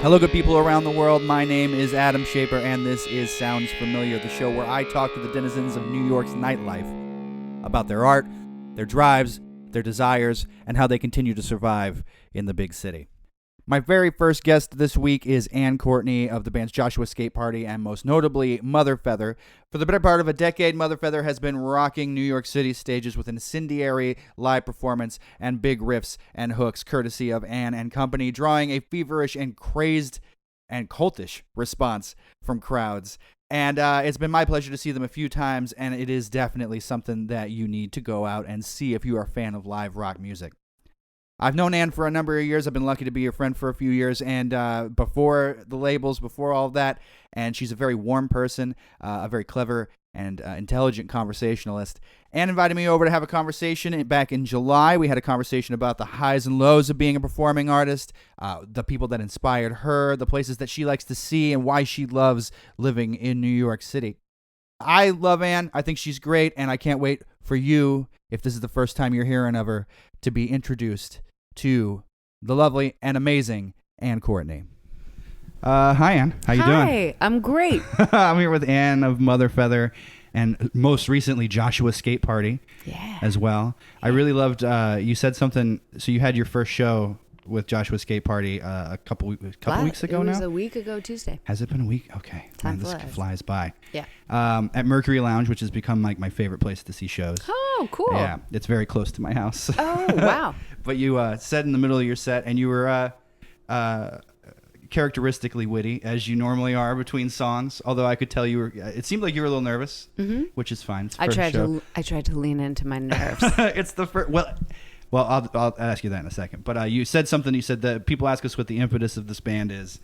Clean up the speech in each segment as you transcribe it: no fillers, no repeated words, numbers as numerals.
Hello, good people around the world. My name is Adam Shaper, and this is Sounds Familiar, the show where I talk to the denizens of New York's nightlife about their art, their drives, their desires, and how they continue to survive in the big city. My very first guest this week is Ann Courtney of the bands Joshua Skate Party and most notably Mother Feather. For the better part of a decade, Mother Feather has been rocking New York City stages with an incendiary live performance and big riffs and hooks courtesy of Ann and company, drawing a feverish and crazed and cultish response from crowds. And it's been my pleasure to see them a few times, and it is definitely something that you need to go out and see if you are a fan of live rock music. I've known Ann for a number of years. I've been lucky to be her friend for a few years, and before the labels, before all of that, and she's a very warm person, a very clever and intelligent conversationalist. Ann invited me over to have a conversation back in July. We had a conversation about the highs and lows of being a performing artist, the people that inspired her, the places that she likes to see, and why she loves living in New York City. I love Ann. I think she's great, and I can't wait for you, if this is the first time you're hearing of her, to be introduced to the lovely and amazing Ann Courtney. Hi, Ann. How you doing? Hi, I'm great. I'm here with Ann of Mother Feather and most recently Joshua Skate Party as well. I really loved, you said something, so you had your first show with Joshua Skate Party a couple weeks ago now? It was a week ago Tuesday. Has it been a week? Okay. Time this flies. flies by. Yeah. At Mercury Lounge, which has become like my favorite place to see shows. Oh, cool. Yeah, it's very close to my house. Oh, wow. But you said in the middle of your set, and you were characteristically witty, as you normally are between songs. Although I could tell you were, it seemed like you were a little nervous, which is fine. It's the first show. I tried to lean into my nerves. It's the first. Well, I'll ask you that in a second. But you said something. You said that people ask us what the impetus of this band is,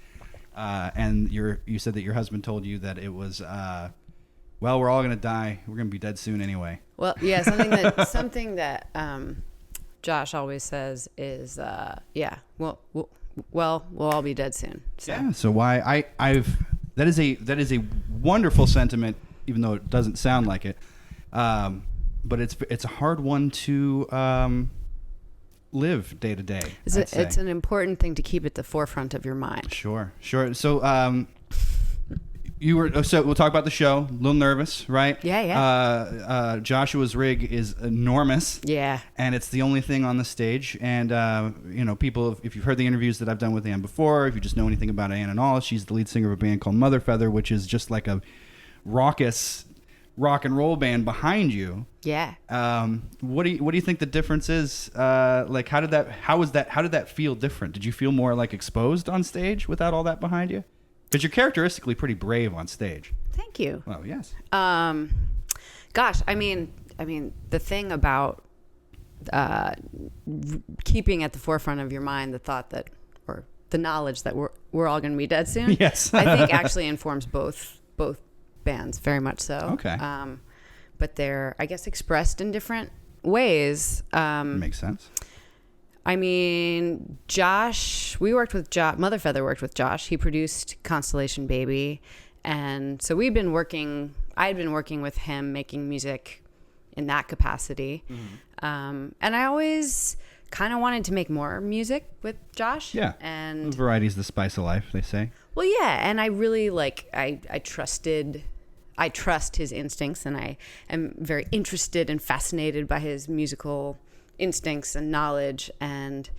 and you said that your husband told you that it was, well, we're all gonna die. We're gonna be dead soon anyway. Well, yeah, something that Josh always says is, we'll all be dead soon. So. Yeah. So why that is a wonderful sentiment, even though it doesn't sound like it. But it's a hard one to live day to day. It's an important thing to keep at the forefront of your mind. Sure. So so we'll talk about the show. A little nervous, right? Yeah. Joshua's rig is enormous. Yeah. And it's the only thing on the stage. And people, if you've heard the interviews that I've done with Ann before, if you just know anything about Ann and all, she's the lead singer of a band called Mother Feather, which is just like a raucous rock and roll band behind you. Yeah. What do you think the difference is? Like, how did that feel different? Did you feel more like exposed on stage without all that behind you? Because you're characteristically pretty brave on stage. Thank you. Well, yes. Gosh, I mean, the thing about keeping at the forefront of your mind the thought that, or the knowledge that we're all going to be dead soon. Yes. I think actually informs both bands very much so. Okay. But they're, I guess, expressed in different ways. Makes sense. I mean, Mother Feather worked with Josh. He produced Constellation Baby. And so I had been working with him making music in that capacity. Mm-hmm. And I always kind of wanted to make more music with Josh. Yeah. And variety's the spice of life, they say. Well, yeah. And I really I trust his instincts, and I am very interested and fascinated by his musical instincts and knowledge. And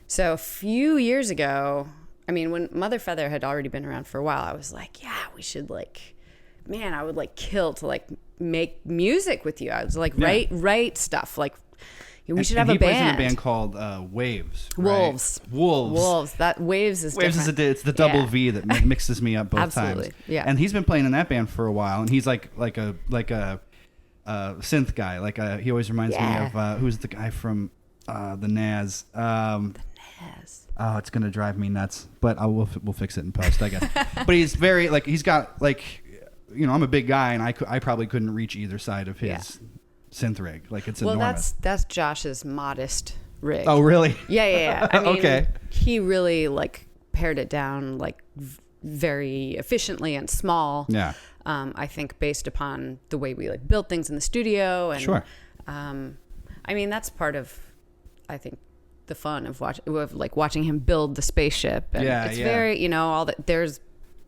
so a few years ago, I mean, when Mother Feather had already been around for a while, I was like, yeah, we should I would kill to make music with you. I was like, write stuff. We should have a band. He plays in a band called Waves. Wolves. Right? Wolves. That Waves is different. It's the double V that mixes me up both Absolutely. times. Yeah. And he's been playing in that band for a while, and he's like a synth guy. He always reminds me of who's the guy from the Naz. The Naz. Oh, it's gonna drive me nuts, but we'll fix it in post, I guess. But he's very he's got I'm a big guy, and I probably couldn't reach either side of his synth rig. It's enormous. That's Josh's modest rig. Oh, really? Yeah. I mean, okay. He really pared it down very efficiently and small. Yeah. I think based upon the way we build things in the studio, and sure. I mean, that's part of, I think, the fun of watching him build the spaceship. And it's very, all that there's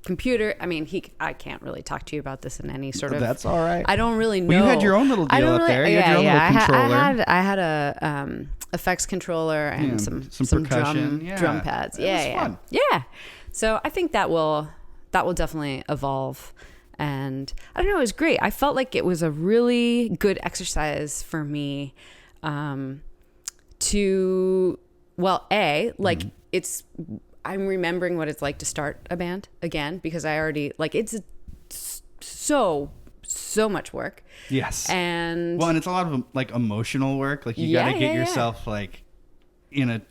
computer. I mean, I can't really talk to you about this in any sort of. That's all right. I don't really know. Well, you had your own little deal up there. You had your own little controller. I had a effects controller and some percussion. drum pads. It was fun. Yeah. So I think that will definitely evolve. And I don't know, it was great. I felt like it was a really good exercise for me I'm remembering what it's like to start a band again, because I already, it's so much work. Yes. And it's a lot of emotional work. Like you got to get yourself in a.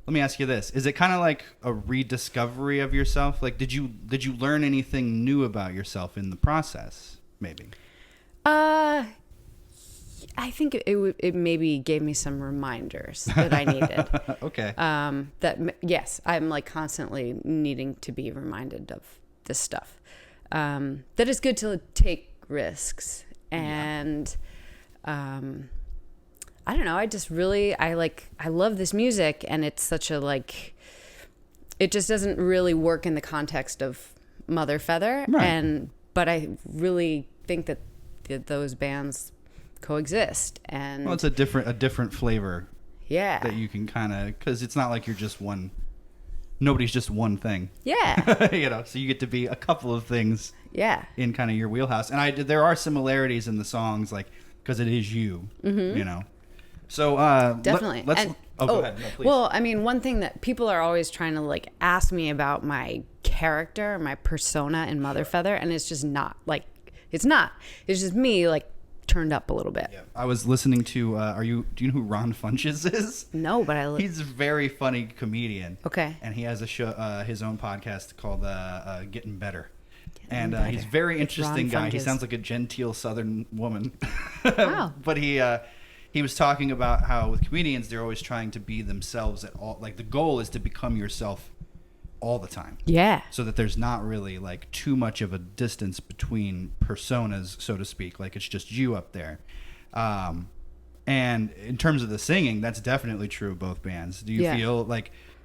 Let me ask you this: is it kind of like a rediscovery of yourself? Like, did you learn anything new about yourself in the process? Maybe. I think it maybe gave me some reminders that I needed. Okay. Yes, I'm constantly needing to be reminded of this stuff. That it's good to take risks, and I don't know. I just really I love this music, and it's such a it just doesn't really work in the context of Mother Feather, right. But I really think that those bands coexist, and it's a different flavor. Yeah. That you can kind of, because it's not like you're just one. Nobody's just one thing. Yeah. So you get to be a couple of things. Yeah. In kind of your wheelhouse, and there are similarities in the songs, because it is you. Mm-hmm. So definitely. Go ahead. No, please. Well, I mean, one thing that people are always trying to ask me about my character, my persona in Mother Feather, and it's just not it's not. It's just me turned up a little bit. Yeah. I was listening to. Do you know who Ron Funches is? No, but he's a very funny comedian. Okay. And he has a show, his own podcast called Getting Better. Better. He's a very interesting guy. Funches. He sounds like a genteel Southern woman. Wow. But he was talking about how with comedians they're always trying to be themselves at all. The goal is to become yourself all the time. Yeah. So that there's not really too much of a distance between personas, so to speak. It's just you up there. And in terms of the singing, that's definitely true of both bands. Do you feel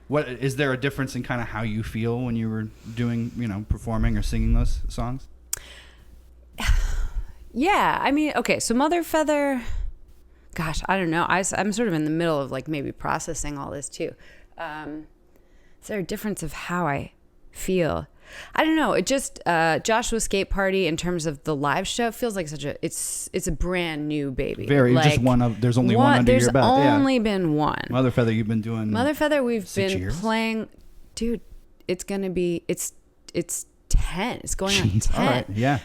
what is there a difference in kind of how you feel when you were doing, performing or singing those songs? Yeah. I mean, okay. So Mother Feather, gosh, I don't know. I'm sort of in the middle of maybe processing all this too. Is there a difference of how I feel? I don't know. It just Joshua's Skate Party in terms of the live show feels like it's a brand new baby. Very just one of there's only one under your belt. There's only been one. Mother Feather, you've been doing. Mother Feather, we've been years? playing. Dude, it's gonna be it's 10. It's going on 10. All right. Yeah.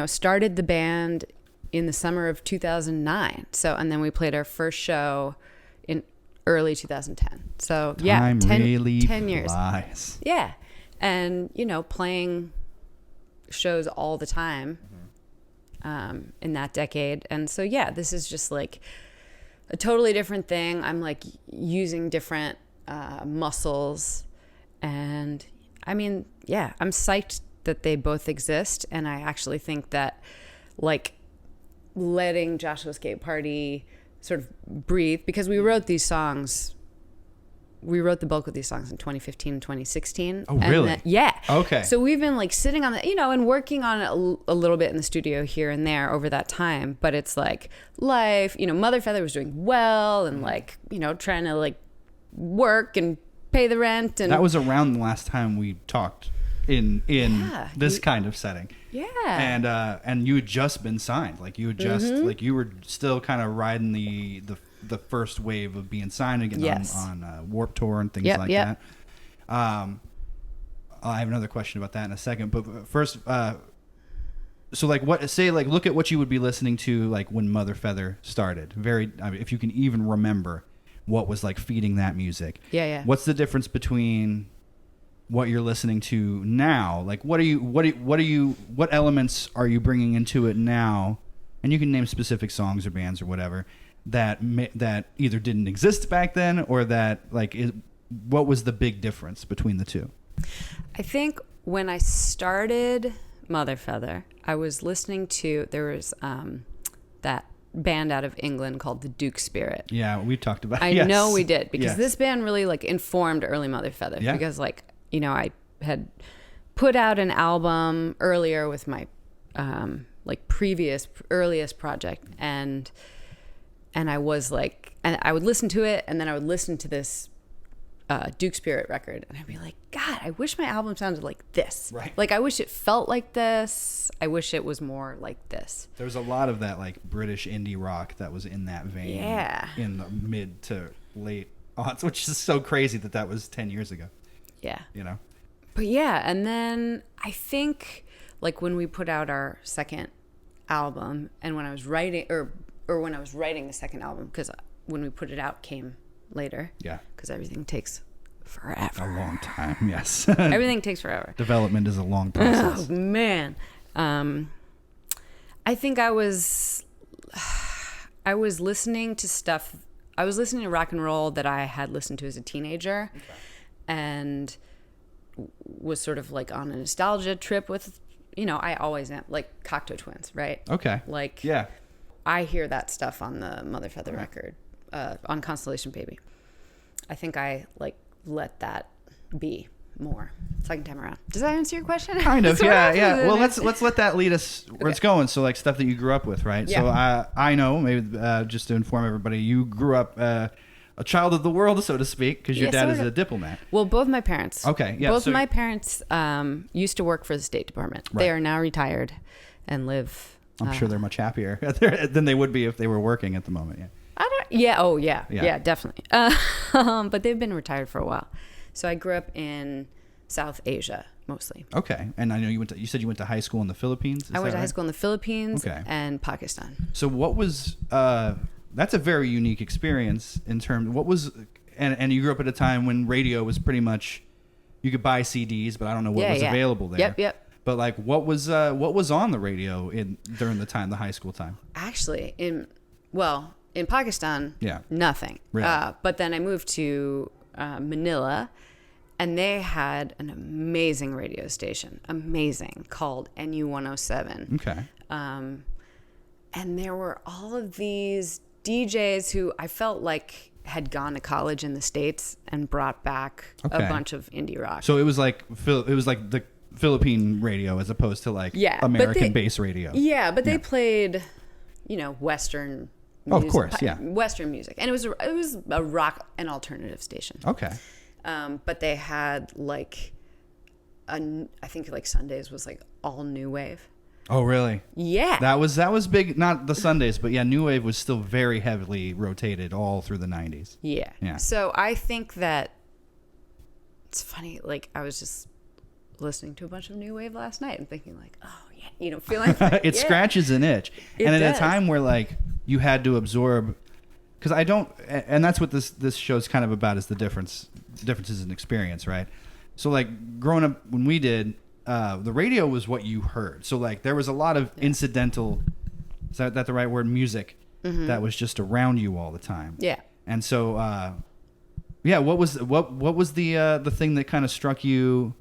Started the band in the summer of 2009. So, and then we played our first show in early 2010. So Time 10 really 10 years. Flies. Yeah. And, playing shows all the time in that decade. And so, this is just a totally different thing. I'm using different muscles. And I mean, I'm psyched that they both exist. And I actually think that letting Joshua's Skate Party sort of breathe, because we wrote these songs. We wrote the bulk of these songs in 2015 and 2016. Oh, really? Yeah. Okay. So we've been sitting on and working on it a little bit in the studio here and there over that time. But it's life, Mother Feather was doing well and trying to work and pay the rent. And that was around the last time we talked in this kind of setting. Yeah. And you had just been signed. You had just you were still kind of riding the first wave of being signed again on Warped Tour and things that. I have another question about that in a second, but first, so look at what you would be listening to when Mother Feather started. If you can even remember what was feeding that music. Yeah. What's the difference between what you're listening to now? What elements are you bringing into it now? And you can name specific songs or bands or whatever that either didn't exist back then or that what was the big difference between the two? I think when I started Mother Feather, I was listening to, there was that band out of England called the Duke Spirit. Yeah, we talked about it. I know we did, because Yes. this band really like informed early Mother Feather. Yeah. Because like, you know, I had put out an album earlier with my like earliest project, and I was like, and I would listen to it, and then I would listen to this Duke Spirit record, and I'd be like, God, I wish my album sounded like this. Right. Like, I wish it felt like this. I wish it was more like this. There's a lot of that like British indie rock that was in that vein. Yeah. In the mid to late aughts, which is so crazy that was 10 years ago. Yeah. You know. But yeah, and then I think like when we put out our second album, and when I was writing, or when I was writing the second album, because when we put it out came later. Yeah. Because everything takes forever. A long time. Yes. Everything takes forever. Development is a long process. Oh man. I think I was listening to stuff. I was listening to rock and roll that I had listened to as a teenager, and was sort of like on a nostalgia trip with, you know, I always am, like Cocteau Twins, right? Okay. Like, yeah. I hear that stuff on the Mother Feather record, on Constellation Baby. I think I like let that be more second time around. Does that answer your question? Kind of. Yeah. Yeah. Well, let's let's let that lead us where it's going. So like stuff that you grew up with, right? Yeah. So I know, maybe just to inform everybody, you grew up a child of the world, so to speak, because your dad is a diplomat. Well, both my parents. Okay. Yeah. Both my parents used to work for the State Department. Right. They are now retired and live. I'm sure they're much happier than they would be if they were working at the moment. Yeah. Yeah, definitely. But they've been retired for a while. So I grew up in South Asia mostly. Okay. And I know you said you went to high school in the Philippines. I went to high school in the Philippines and Pakistan. So what was that's a very unique experience in terms what was and you grew up at a time when radio was pretty much, you could buy CDs, but I don't know what was available there. Yep. But like what was on the radio during the high school time? Actually, in Pakistan, nothing. Really? But then I moved to Manila, and they had an amazing radio station, called NU 107. Okay. And there were all of these DJs who I felt like had gone to college in the States and brought back a bunch of indie rock. So it was like the Philippine radio as opposed to like American bass radio. Yeah, but they played, you know, Western music. Oh, of course, yeah. Western music. And it was a rock and alternative station. Okay. But they had like I think like Sundays was like all new wave. Oh, really? Yeah. That was big, not the Sundays, but yeah, new wave was still very heavily rotated all through the 90s. Yeah. Yeah. So I think that it's funny, like I was just listening to a bunch of new wave last night and thinking like, oh yeah, you know, feeling like, it scratches an itch. It and does. at a time where like you had to absorb, because I don't, and that's what this show's kind of about, is the differences in experience, right? So like growing up when we did, the radio was what you heard. So like there was a lot of incidental, is that the right word, music that was just around you all the time. Yeah. And so what was the thing that kind of struck you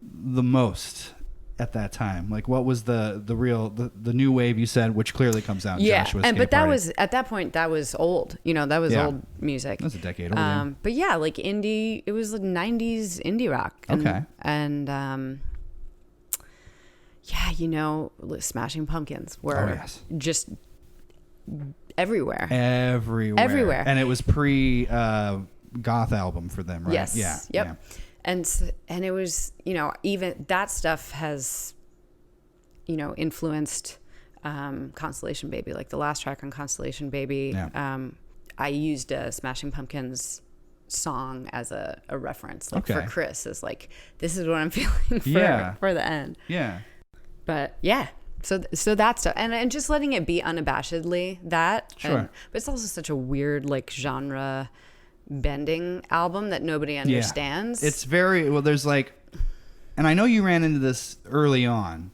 the most at that time? Like what was the real the new wave, you said, which clearly comes out in Joshua's Skate but that Party. was at that point, that was old, you know, that was old music. That was a decade old. Yeah. But yeah, like indie, it was like 90s indie rock. And yeah, you know, Smashing Pumpkins were just everywhere. And it was pre goth album for them, right? Yes. Yeah. Yep. Yeah. And it was, you know, even that stuff has, you know, influenced Constellation Baby. Like the last track on Constellation Baby, I used a Smashing Pumpkins song as a reference, like for Chris, is like, this is what I'm feeling for the end. Yeah. But yeah, so that stuff, and just letting it be unabashedly that. Sure. But it's also such a weird like genre bending album that nobody understands. It's very well. There's like, and I know you ran into this early on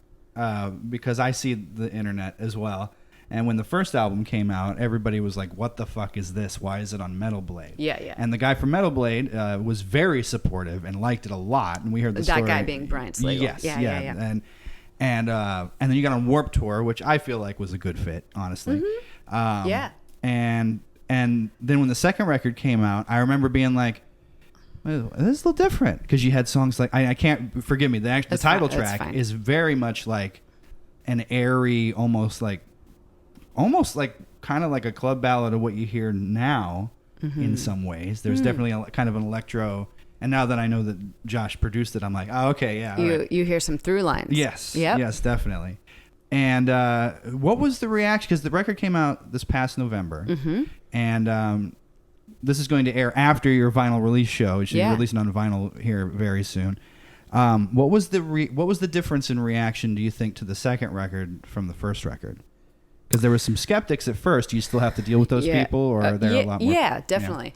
because I see the internet as well. And when the first album came out, everybody was like, "What the fuck is this? Why is it on Metal Blade?" Yeah. And the guy from Metal Blade was very supportive and liked it a lot. And we heard the story. That guy being Brian Slagle. Yes. Yeah. And then you got on Warped Tour, which I feel like was a good fit, honestly. Yeah. And then when the second record came out, I remember being like, well, this is a little different, because you had songs like I can't, forgive me, the title track is very much like an airy, almost like kind of like a club ballad of what you hear now. In some ways, there's definitely a kind of an electro. And now that I know that Josh produced it, I'm like, oh, okay, yeah. You hear some through lines. Yes. Yep. Yes, definitely. And what was the reaction? Because the record came out this past November, and this is going to air after your vinyl release show, which is releasing on vinyl here very soon. What was the difference in reaction, do you think, to the second record from the first record? Because there were some skeptics at first. Do you still have to deal with those people, or are there a lot more? Yeah, definitely.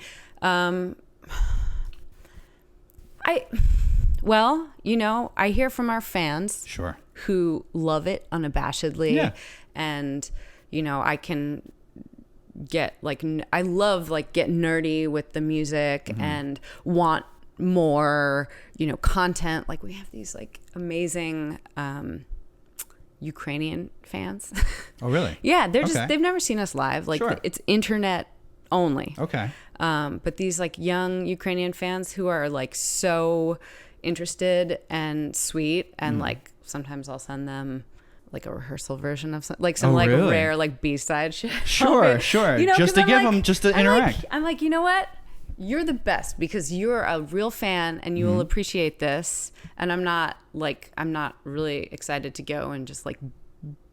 Well, I hear from our fans. Sure. Who love it unabashedly. Yeah. And, I can get I love get nerdy with the music and want more, content. Like we have these amazing, Ukrainian fans. Oh, really? Yeah. They've never seen us live. It's internet only. Okay. But these young Ukrainian fans who are so interested and sweet, and sometimes I'll send them a rehearsal version of some really? rare B-side shit. Sure. Just to give them, just to interact. I'm like, you know what? You're the best, because you're a real fan and you will appreciate this. And I'm not really excited to go and just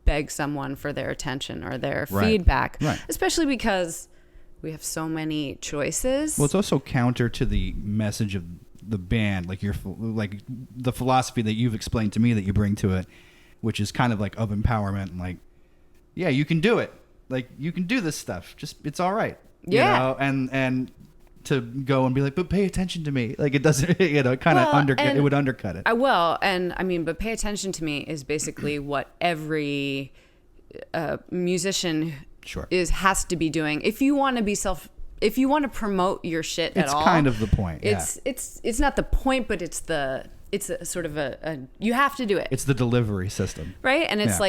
beg someone for their attention or their feedback, especially because we have so many choices. Well, it's also counter to the message of the band, the philosophy that you've explained to me that you bring to it, which is kind of of empowerment and yeah, you can do it. You can do this stuff. Just, it's all right. Yeah. And to go and be but pay attention to me. It doesn't, kind of it would undercut it. I will. And but pay attention to me is basically what every musician has to be doing. If you want to promote your shit at all, it's kind of the point. It's not the point, but it's a sort of you have to do it. It's the delivery system, right? And it's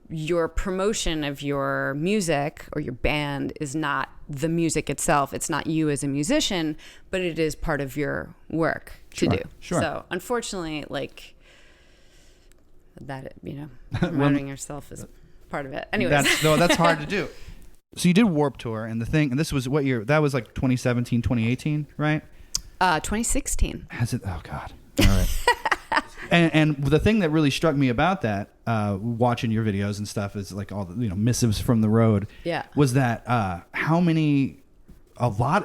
your promotion of your music or your band is not the music itself. It's not you as a musician, but it is part of your work to do. Sure. So unfortunately, that promoting yourself is part of it. Anyways, that's hard to do. So you did Warped Tour, and this was what year? That was 2017, 2018, right? 2016. Has it? Oh God! All right. and the thing that really struck me about that, watching your videos and stuff, is all the missives from the road. Yeah. Was that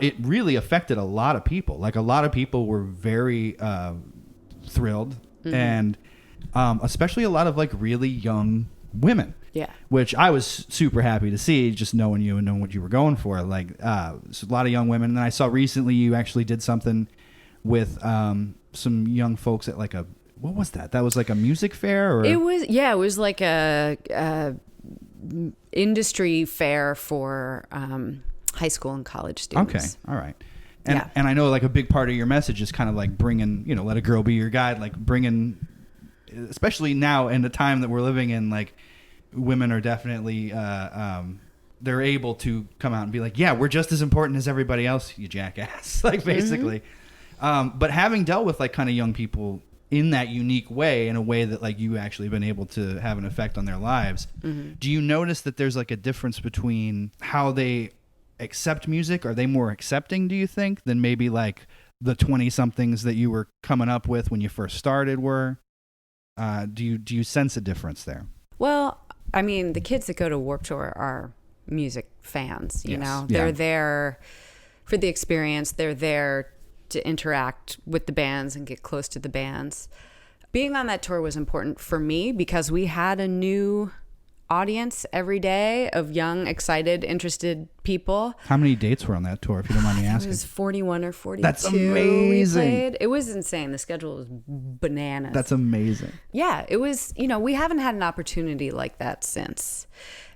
it really affected a lot of people. A lot of people were very thrilled, and especially a lot of really young women. Yeah. Which I was super happy to see, just knowing you and knowing what you were going for. So a lot of young women. And I saw recently you actually did something with some young folks at what was that? That was a music fair? Or? It was a industry fair for high school and college students. Okay. All right. And I know a big part of your message is kind of bringing, let a girl be your guide, bringing, especially now in the time that we're living in, women are definitely they're able to come out and be yeah, we're just as important as everybody else, you jackass, basically. But having dealt with kind of young people in that unique way, in a way that you actually been able to have an effect on their lives, do you notice that there's a difference between how they accept music? Are they more accepting, do you think, than maybe the 20-somethings that you were coming up with when you first started were? Do you sense a difference there? Well, the kids that go to Warped Tour are music fans, you know. They're there for the experience. They're there to interact with the bands and get close to the bands. Being on that tour was important for me because we had a new audience every day of young, excited, interested people. How many dates were on that tour, if you don't mind me asking? It was 41 or 42. That's amazing. It was insane. The schedule was bananas. That's amazing. Yeah, it was, we haven't had an opportunity like that since.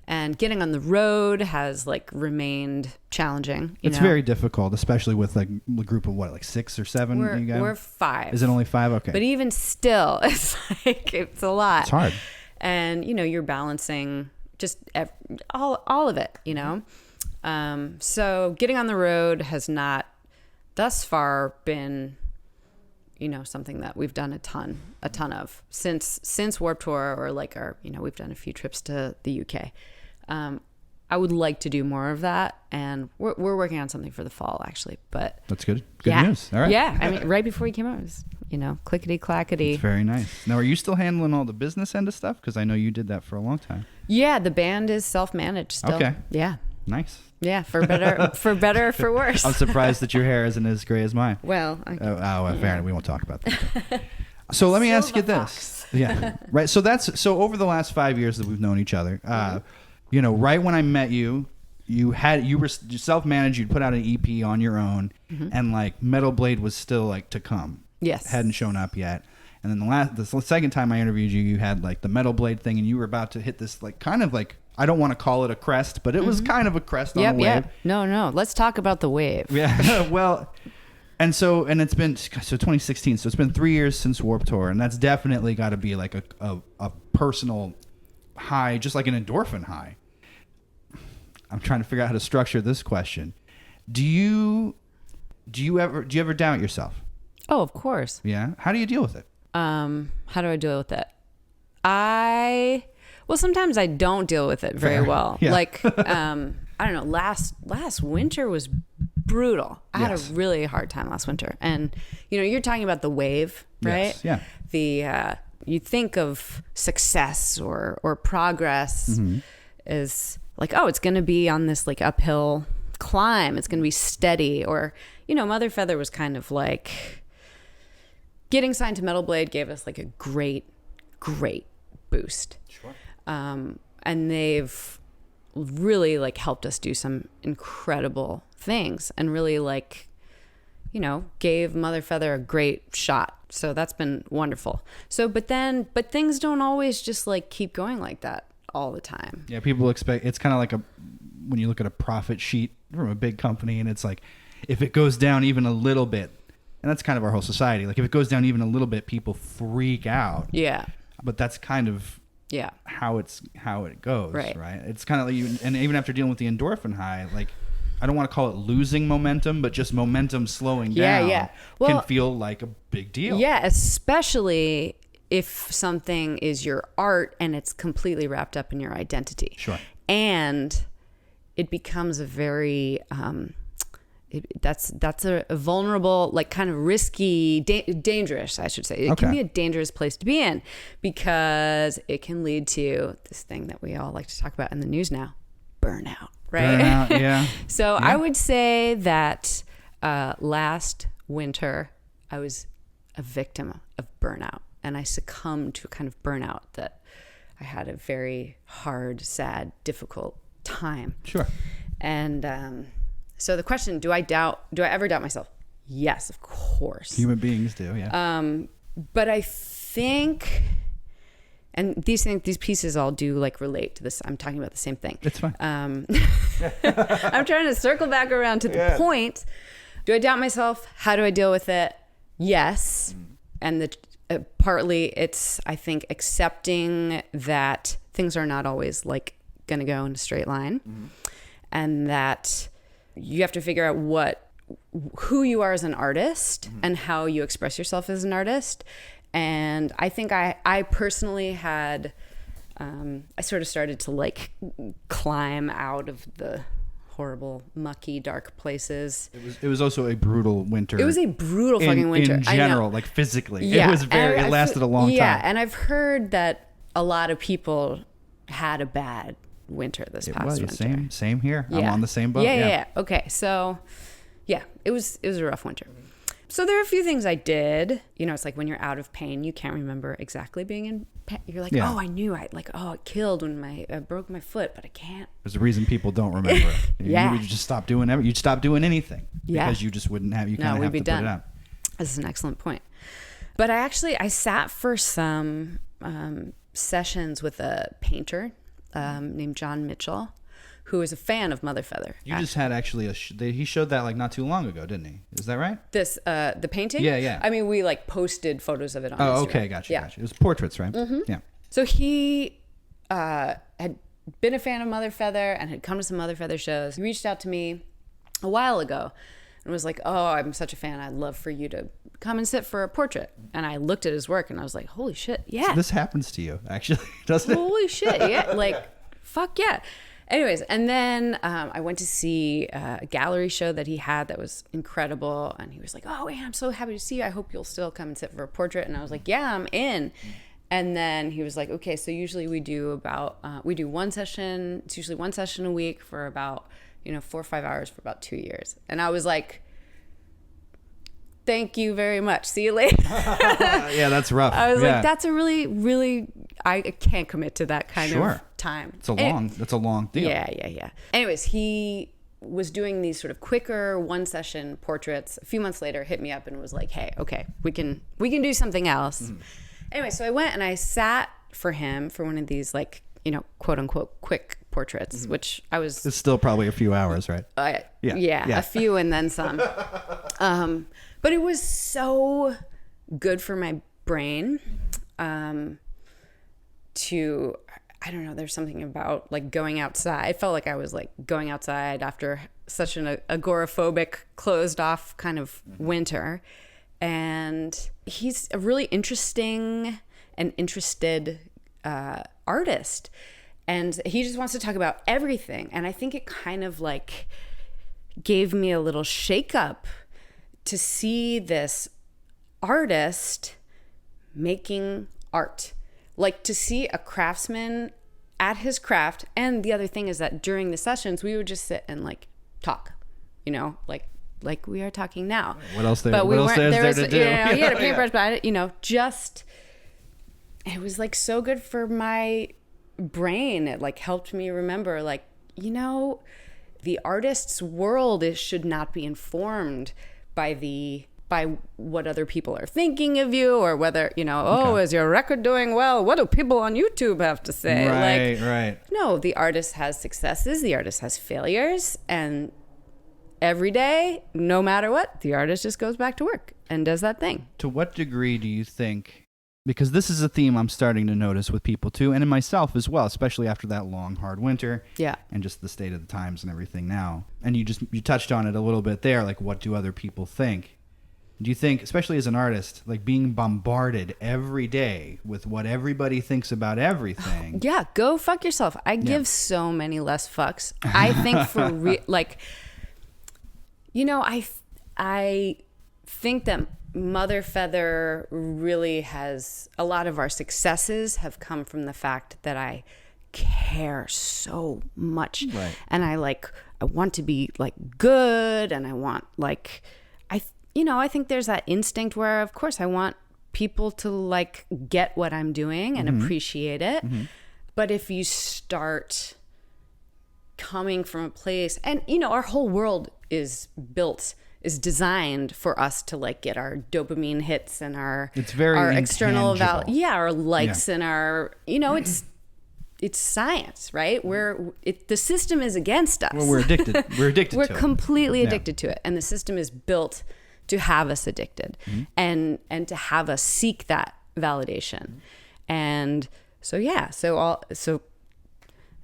And getting on the road has remained challenging. It's very difficult, especially with a group of 6 or 7 you guys? We're 5. Is it only 5? Okay. But even still, it's a lot. It's hard. And, you're balancing just all of it, you know? So getting on the road has not thus far been, you know, something that we've done a ton of since Warped Tour, or like we've done a few trips to the UK. I would like to do more of that, and we're working on something for the fall, actually. But that's good. Good news. All right. Yeah, I mean, right before you came out, it was, you know, clickety clackety. It's very nice. Now, are you still handling all the business end of stuff? Because I know you did that for a long time. Yeah, the band is self-managed still. Okay. Yeah. Nice. Yeah, for better, or for worse. I'm surprised that your hair isn't as gray as mine. Well, fair enough. We won't talk about that. So let me ask you this. Yeah. Right. So over the last 5 years that we've known each other, you know, right when I met you, you were self-managed. You'd put out an EP on your own, and like Metal Blade was still like to come. Yes. Hadn't shown up yet. And then the second time I interviewed you, you had like the Metal Blade thing, and you were about to hit this like kind of like, I don't want to call it a crest, but it was kind of a crest on a wave. Yeah. No. Let's talk about the wave. Yeah. Well, and it's been 2016. So it's been 3 years since Warped Tour, and that's definitely got to be like a personal high, just like an endorphin high. I'm trying to figure out how to structure this question. Do you ever doubt yourself? Oh, of course. Yeah. How do you deal with it? How do I deal with it? Well, sometimes I don't deal with it very well. Yeah. Like, I don't know, last winter was brutal. I had a really hard time last winter. And, you know, you're talking about the wave, right? Yes. Yeah. You think of success or progress as like, oh, it's going to be on this like uphill climb. It's going to be steady. Or, you know, Mother Feather was kind of like, getting signed to Metal Blade gave us like a great boost. Sure. And they've really like helped us do some incredible things, and really like, you know, gave Mother Feather a great shot. So that's been wonderful. So, but things don't always just like keep going like that all the time. Yeah. People expect, it's kind of like when you look at a profit sheet from a big company, and it's like, if it goes down even a little bit, and that's kind of our whole society. Like if it goes down even a little bit, people freak out. Yeah. But that's kind of how it goes, right? It's kind of like and even after dealing with the endorphin high, like I don't want to call it losing momentum, but just momentum slowing down can feel like a big deal. Yeah, especially if something is your art and it's completely wrapped up in your identity. Sure. And it becomes a very that's a vulnerable, like kind of risky, dangerous, I should say. It can be a dangerous place to be in, because it can lead to this thing that we all like to talk about in the news now, burnout, right? Burnout, yeah. So I would say that last winter, I was a victim of burnout, and I succumbed to a kind of burnout that I had a very hard, sad, difficult time. Sure. And so the question, do I ever doubt myself? Yes, of course. Human beings do, yeah. But I think, and these pieces all do like relate to this. I'm talking about the same thing. It's fine. I'm trying to circle back around to the point. Do I doubt myself? How do I deal with it? Yes. And partly it's, I think, accepting that things are not always like going to go in a straight line, and that you have to figure out who you are as an artist and how you express yourself as an artist. And I think I personally had, I sort of started to like climb out of the horrible, mucky, dark places. It was also a brutal winter. It was a brutal fucking winter. In general, like physically. Yeah. It lasted a long time. Yeah, and I've heard that a lot of people had a bad winter this past winter. Same here. Yeah. I'm on the same boat. Yeah. Okay. So it was a rough winter. So there are a few things I did. You know, it's like when you're out of pain, you can't remember exactly being in pain. You're like, oh, I knew it killed when I broke my foot, but I can't. There's a reason people don't remember it. You would just stop doing everything. You'd stop doing anything because you just wouldn't have, you kind of have to put it out. This is an excellent point. But I sat for some sessions with a painter named John Mitchell, who is a fan of Mother Feather. You just had actually he showed that like not too long ago, didn't he? Is that right? This the painting? Yeah. I mean, we like posted photos of it on Instagram. Oh, okay, gotcha. It was portraits, right? Mm-hmm. Yeah. So he had been a fan of Mother Feather and had come to some Mother Feather shows. He reached out to me a while ago and was like, oh, I'm such a fan. I'd love for you to come and sit for a portrait. And I looked at his work and I was like, holy shit, yeah. So this happens to you, actually, doesn't it? Holy shit, yeah. Like, fuck yeah. Anyways, and then I went to see a gallery show that he had that was incredible. And he was like, oh, yeah, I'm so happy to see you. I hope you'll still come and sit for a portrait. And I was like, yeah, I'm in. And then he was like, okay, so usually we do one session. It's usually one session a week for about, 4 or 5 hours for about 2 years. And I was like, thank you very much. See you later. Yeah, that's rough. I was like, that's a really, really, I can't commit to that kind of time. That's a long deal. Yeah. Anyways, he was doing these sort of quicker one session portraits. A few months later, hit me up and was like, hey, okay, we can do something else. Mm-hmm. Anyway, so I went and I sat for him for one of these quote unquote quick portraits, mm-hmm. which I was. It's still probably a few hours, right? Yeah, a few and then some. But it was so good for my brain to, I don't know, there's something about like going outside. I felt like I was like going outside after such an agoraphobic, closed off kind of winter. And he's a really interesting and interested artist. And he just wants to talk about everything. And I think it kind of like gave me a little shake up to see this artist making art, like to see a craftsman at his craft. And the other thing is that during the sessions, we would just sit and like talk, like we are talking now. What else there to do? He had a paintbrush, but it was like so good for my brain. It like helped me remember like, the artist's world should not be informed by what other people are thinking of you, or whether, is your record doing well? What do people on YouTube have to say? Right. No, the artist has successes, the artist has failures, and every day, no matter what, the artist just goes back to work and does that thing. To what degree do you think, because this is a theme I'm starting to notice with people too, and in myself as well, especially after that long, hard winter, and just the state of the times and everything now. And you touched on it a little bit there, like what do other people think? Do you think, especially as an artist, like being bombarded every day with what everybody thinks about everything? Yeah, go fuck yourself. I give so many less fucks. I think for I think that Mother Feather really has, a lot of our successes have come from the fact that I care so much. Right. And I want to be like good, and I want I think there's that instinct where of course I want people to like get what I'm doing and mm-hmm. appreciate it. Mm-hmm. But if you start coming from a place, and our whole world is designed for us to like get our dopamine hits and our external value, our likes and our it's science, right? The system is against us. Well, we're addicted. We're addicted. We're completely addicted to it, and the system is built to have us addicted, mm-hmm. and to have us seek that validation, mm-hmm. and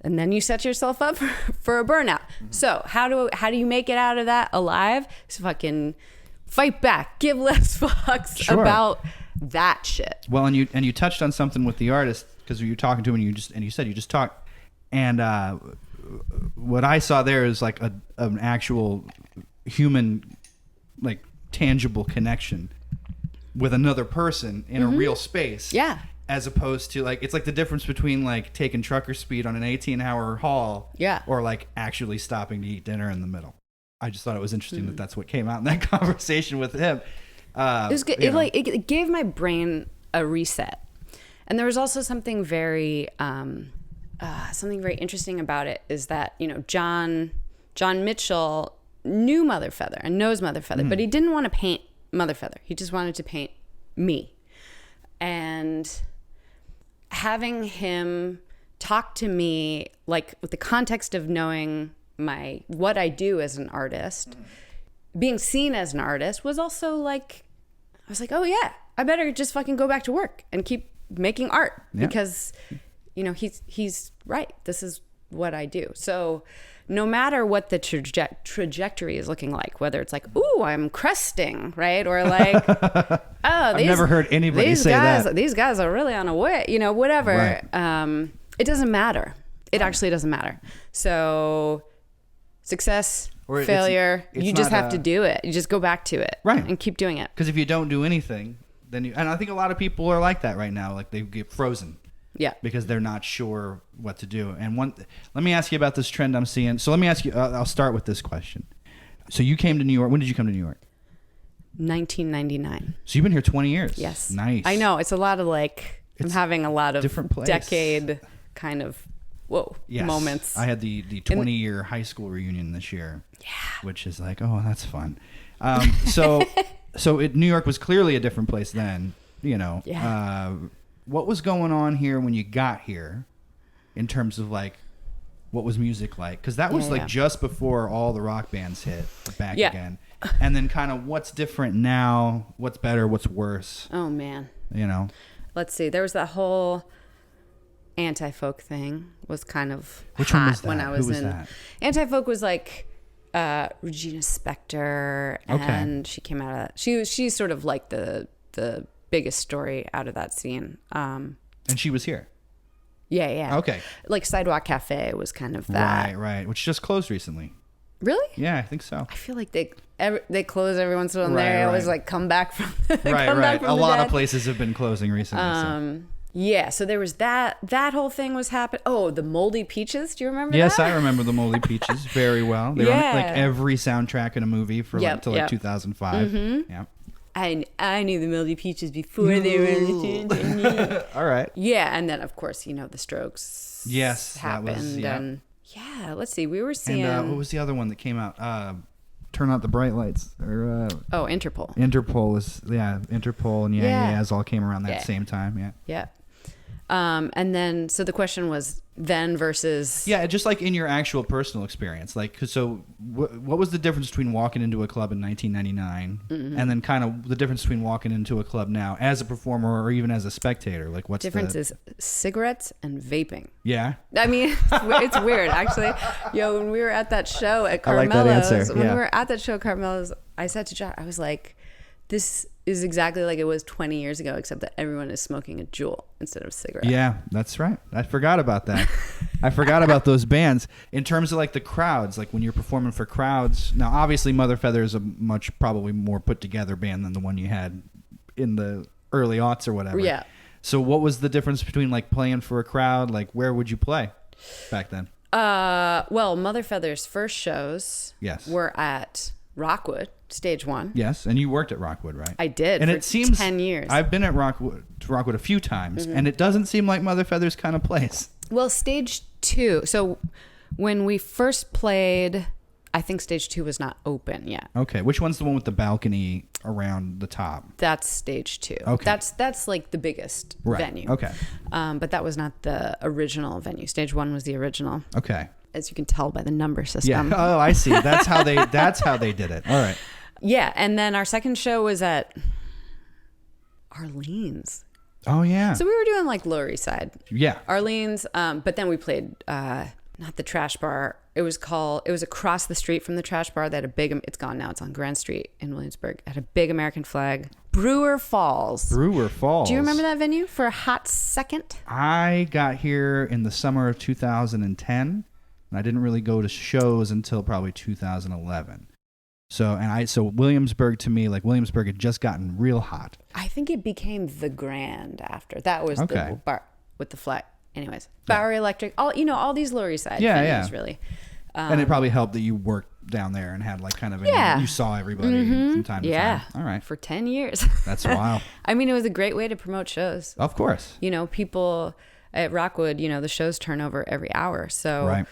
and then you set yourself up for a burnout. Mm-hmm. So how do you make it out of that alive? So fucking fight back, give less fucks about that shit. Well, and you touched on something with the artist, because you were talking to him and you said you just talked, and what I saw there is like an actual human, like tangible connection with another person in mm-hmm. a real space. Yeah. As opposed to like, it's like the difference between like taking trucker speed on an 18-hour haul, or like actually stopping to eat dinner in the middle. I just thought it was interesting that that's what came out in that conversation with him. It was good. It gave my brain a reset, and there was also something very interesting about it. Is that John Mitchell knew Mother Feather and knows Mother Feather, but he didn't want to paint Mother Feather. He just wanted to paint me, and having him talk to me like with the context of knowing what I do as an artist, being seen as an artist was also like, I was like, oh yeah, I better just fucking go back to work and keep making art because he's right. This is what I do. So no matter what the trajectory is looking like, whether it's like, ooh, I'm cresting, right? Or like, oh, I've never heard anybody say that. These guys are really on a way, whatever. Right. It doesn't matter. It actually doesn't matter. So success, or failure, it's you just have to do it. You just go back to it, right, and keep doing it. Because if you don't do anything, then and I think a lot of people are like that right now. Like they get frozen. Yeah. Because they're not sure what to do. And let me ask you about this trend I'm seeing. So let me ask you, I'll start with this question. So you came to New York. When did you come to New York? 1999. So you've been here 20 years. Yes. Nice. I know. It's a lot of I'm having a lot of different decade kind of moments. I had the 20-year high school reunion this year. Yeah. Which is like, oh, that's fun. So New York was clearly a different place then, Yeah. What was going on here when you got here in terms of like what was music like? Because that was just before all the rock bands hit back again. And then kind of what's different now, what's better, what's worse. Oh, man. Let's see. There was that whole anti-folk thing was kind of Which hot one was that? when I was Who was in. that? Anti-folk was like Regina Spektor, and she came out of she's sort of like the biggest story out of that scene. And she was here. Yeah. Okay. Like Sidewalk Cafe was kind of that. Right. Which just closed recently. Really? Yeah, I think so. I feel like they close every once in a while. They always like come back from right. A lot of places have been closing recently. Yeah, so there was that whole thing was happening. Oh, the Moldy Peaches. Do you remember Yes, that? I remember the Moldy Peaches very well. They were on like every soundtrack in a movie for until 2005. Mm-hmm. Yeah. I knew the Moldy Peaches before they were. All right. Yeah, and then of course, the Strokes. Yes, happened, that was, and let's see, we were seeing. And what was the other one that came out? Turn Out the Bright Lights. Or Interpol. Interpol and Yeahs all came around that same time. Yeah. Yeah. And then, so the question was then versus... Yeah, just like in your actual personal experience. Like, so what was the difference between walking into a club in 1999 and then kind of the difference between walking into a club now as a performer or even as a spectator? Like, what's difference is cigarettes and vaping. Yeah. I mean, it's weird, actually. When we were at that show at Carmelo's... I like that answer. When we were at that show at Carmelo's, I said to John, I was like, this is exactly like it was 20 years ago, except that everyone is smoking a Juul instead of a cigarette. Yeah, that's right. I forgot about that. I forgot about those bands. In terms of like the crowds, like when you're performing for crowds, now obviously Mother Feather is a much probably more put together band than the one you had in the early aughts or whatever. Yeah. So what was the difference between like playing for a crowd? Like where would you play back then? Well, Mother Feather's first shows were at Rockwood, Stage 1. Yes, and you worked at Rockwood, right? I did, and for it seems 10 years. I've been at Rockwood a few times, and it doesn't seem like Mother Feather's kind of place. Well, Stage 2, so when we first played, I think Stage 2 was not open yet. Okay, which one's the one with the balcony around the top? That's Stage 2. Okay. That's like the biggest venue. Okay. But that was not the original venue. Stage 1 was the original. Okay. As you can tell by the number system. Yeah. Oh, I see. That's how they did it. All right. Yeah, and then our second show was at Arlene's. Oh yeah. So we were doing like Lower East Side. Yeah. Arlene's, but then we played not the Trash Bar. It was across the street from the Trash Bar. That had a big. It's gone now. It's on Grand Street in Williamsburg. It had a big American flag. Brewer Falls. Do you remember that venue for a hot second? I got here in the summer of 2010, and I didn't really go to shows until probably 2011. So Williamsburg, to me, like Williamsburg had just gotten real hot. I think it became the Grand after. That was the bar with the flag. Anyways, Bowery Electric, all these Lower East Side venues, really. And it probably helped that you worked down there and had like kind of you saw everybody from time to time. All right. For 10 years. That's wild. I mean, it was a great way to promote shows. Of course. People at Rockwood, the shows turn over every hour. So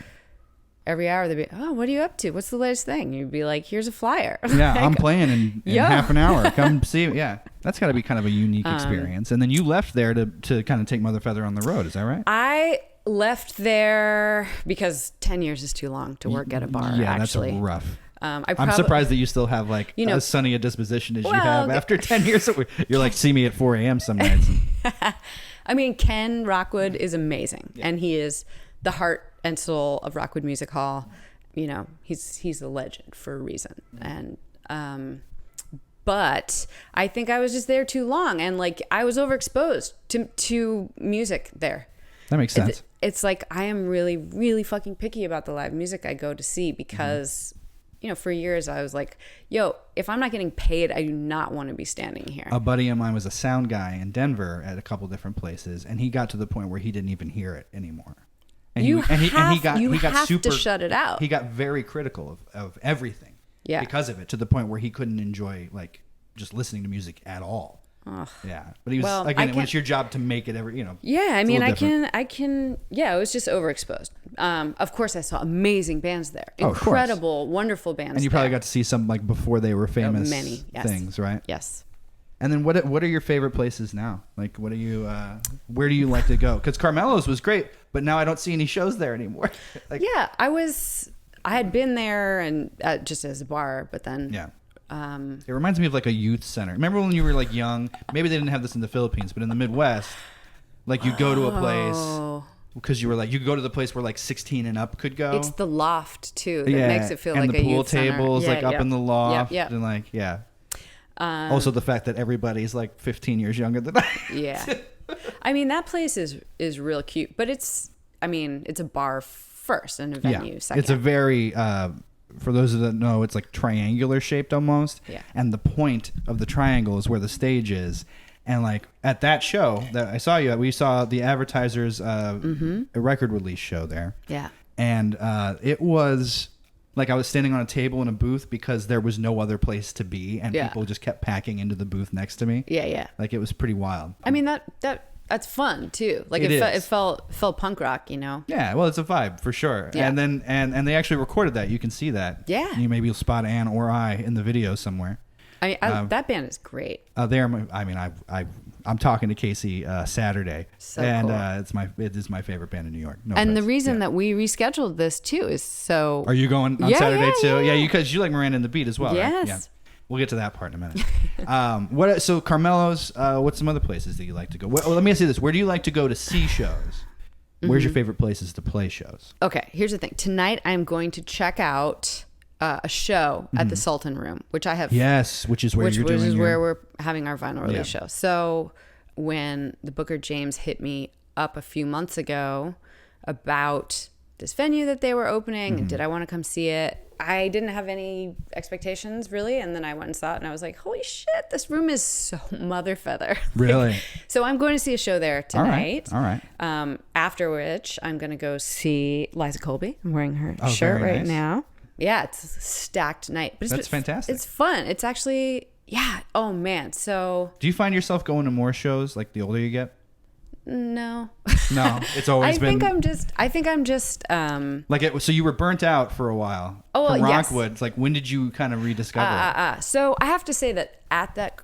every hour they'd be, oh, what are you up to? What's the latest thing? You'd be like, here's a flyer. Yeah, I'm playing in half an hour. Come see. Yeah, that's got to be kind of a unique experience. And then you left there to kind of take Mother Feather on the road. Is that right? I left there because 10 years is too long to work at a bar. Yeah, actually. that's rough. I'm surprised that you still have like as sunny a disposition as you have after 10 years. You're like, see me at 4 a.m. some nights. I mean, Ken Rockwood is amazing, and he is the heart and soul of Rockwood Music Hall. You know, he's a legend for a reason. And but I think I was just there too long, and like I was overexposed to music there. That makes sense. It's like I am really, really fucking picky about the live music I go to see because, you know, for years I was like, yo, if I'm not getting paid, I do not want to be standing here. A buddy of mine was a sound guy in Denver at a couple different places, and he got to the point where he didn't even hear it anymore. And you he got have to shut it out. He got very critical of everything because of it, to the point where he couldn't enjoy like just listening to music at all. Ugh. Yeah, but he was again. When it's your job to make it every, you know. Yeah, I mean, I can. Yeah, it was just overexposed. Of course, I saw amazing bands there, incredible, wonderful bands. And you probably got to see some like before they were famous. Many things, right? Yes. And then what are your favorite places now? Like, what are you? Where do you like to go? Because Carmelo's was great, but now I don't see any shows there anymore. Like, yeah, I had been there and just as a bar, but then it reminds me of like a youth center. Remember when you were like young? Maybe they didn't have this in the Philippines, but in the Midwest, like you go to a place because you were like, you could go to the place where like 16 and up could go. It's the loft too that makes it feel like a youth center. And the pool tables like up in the loft and like also the fact that everybody's like 15 years younger than I. Yeah. I mean, that place is real cute, but it's a bar first and a venue second. It's a very for those that don't know, it's like triangular shaped almost. Yeah. And the point of the triangle is where the stage is. And like at that show that I saw you at, we saw the Advertisers a record release show there. Yeah. And it was like I was standing on a table in a booth because there was no other place to be, and people just kept packing into the booth next to me. Yeah, yeah. Like it was pretty wild. I mean that's fun too. Like it felt punk rock, you know. Yeah, well, it's a vibe for sure. Yeah. And then and they actually recorded that. You can see that. Yeah. You maybe you'll spot Ann or I in the video somewhere. I mean, that band is great. I'm talking to Casey Saturday, so and cool. It is my favorite band in New York. No and offense. the reason that we rescheduled this too is so. Are you going on Saturday too? Yeah, because you like Miranda and the Beat as well. Yes. Right? Yeah. We'll get to that part in a minute. So Carmelo's. What's some other places that you like to go? Well, let me ask you this: where do you like to go to see shows? Where's your favorite places to play shows? Okay, here's the thing. Tonight I'm going to check out a show at the Sultan Room, which I have. Yes, which is where where we're having our vinyl release show. So when the Booker James hit me up a few months ago about this venue that they were opening, and did I want to come see it? I didn't have any expectations really, and then I went and saw it, and I was like, "Holy shit, this room is so mother feather!" Really? So I'm going to see a show there tonight. All right. After which, I'm going to go see Liza Colby. I'm wearing her shirt right now. Yeah, it's a stacked night. But that's fantastic. It's fun. It's actually, oh man. So do you find yourself going to more shows like the older you get? No. No, it's always been. I think I'm just. Like it. So you were burnt out for a while. Oh, from yes. Rockwood. It's like, when did you kind of rediscover it? So I have to say that at that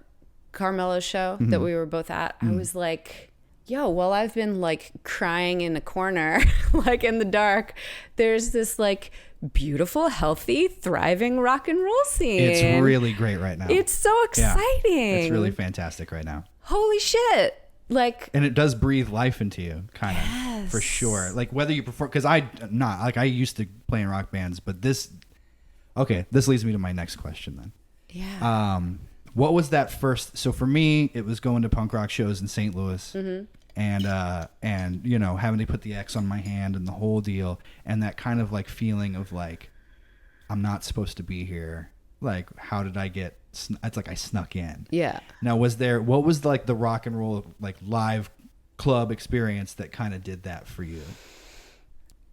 Carmelo show that we were both at, I was like, yo, well, I've been like crying in a corner, like in the dark. There's this like beautiful, healthy, thriving rock and roll scene. It's really great right now. It's so exciting. Yeah, it's really fantastic right now. Holy shit. Like, and it does breathe life into you, kind of, for sure. Like whether you perform, because I used to play in rock bands, but this leads me to my next question then. Yeah. What was that first? So for me, it was going to punk rock shows in St. Louis, and you know, having to put the X on my hand and the whole deal, and that kind of like feeling of like, I'm not supposed to be here. Like, how did I get? It's like I snuck in. Yeah. Now, what was like the rock and roll like live club experience that kind of did that for you?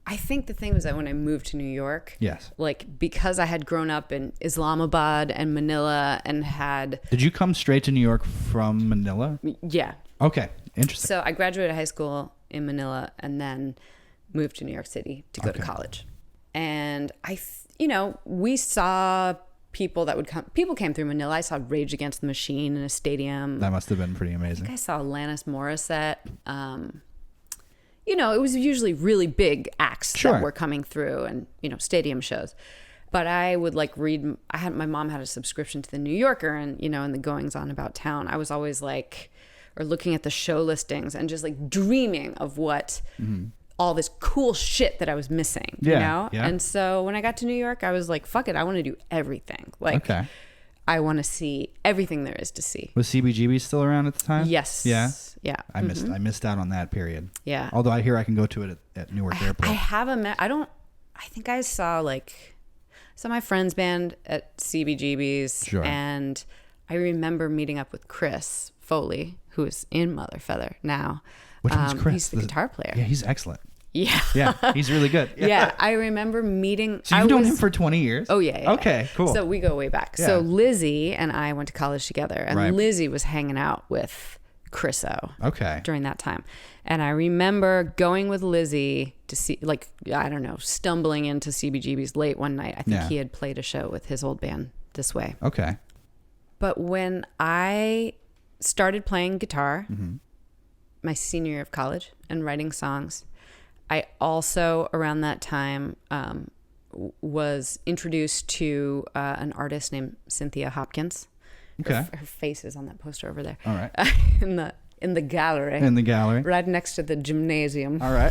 I think the thing was that when I moved to New York, yes, like because I had grown up in Islamabad and Manila and had. Did you come straight to New York from Manila? Yeah. Okay, interesting. So I graduated high school in Manila and then moved to New York City to go to college, and we saw. People came through Manila. I saw Rage Against the Machine in a stadium. That must have been pretty amazing. I saw Alanis Morissette. It was usually really big acts that were coming through and, stadium shows. But I would like read, my mom had a subscription to the New Yorker and, and the goings on about town. I was always like, or looking at the show listings and just like dreaming of what all this cool shit that I was missing, you know? Yeah. And so when I got to New York, I was like, fuck it, I want to do everything. Like, Okay. I want to see everything there is to see. Was CBGB still around at the time? Yes. Yeah. Yeah. I missed out on that period. Yeah. Although I hear I can go to it at Newark Airport. I think I saw my friend's band at CBGB's. Sure. And I remember meeting up with Chris Foley, who is in Mother Feather now. Which one's Chris? He's the guitar player. Yeah, he's excellent. Yeah. Yeah, he's really good. Yeah, I remember meeting. So you've known him for 20 years? Oh, yeah. Okay, cool. So we go way back. Yeah. So Lizzie and I went to college together, and Right. Lizzie was hanging out with Chris O. Okay. During that time. And I remember going with Lizzie to see, stumbling into CBGB's late one night. I think he had played a show with his old band This Way. Okay. But when I started playing guitar, my senior year of college, and writing songs, I also, around that time, was introduced to an artist named Cynthia Hopkins. Okay. Her face is on that poster over there. All right. in the gallery. In the gallery. Right next to the gymnasium. All right.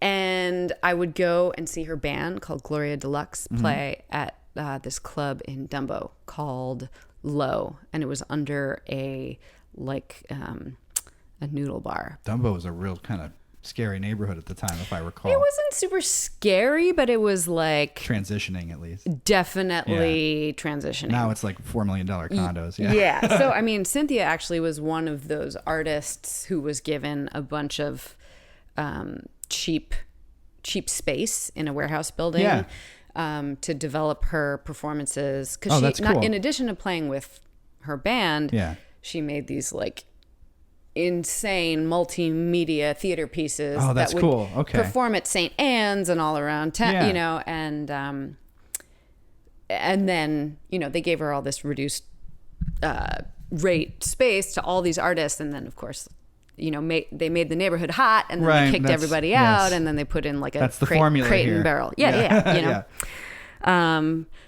And I would go and see her band called Gloria Deluxe play at this club in Dumbo called Low, and it was under a noodle bar. Dumbo was a real kind of scary neighborhood at the time, if I recall. It wasn't super scary, but it was like transitioning, at least. Definitely transitioning. Now it's like $4 million condos. Yeah. Yeah. So, I mean, Cynthia actually was one of those artists who was given a bunch of cheap space in a warehouse building to develop her performances. Because that's cool. in addition to playing with her band, she made these insane multimedia theater pieces that would cool. Okay. perform at St. Anne's and all around town, you know, and then, you know, they gave her all this reduced rate space to all these artists, and then of course, you know, they made the neighborhood hot, and then they kicked everybody out, and then they put in like a crate and barrel. You know.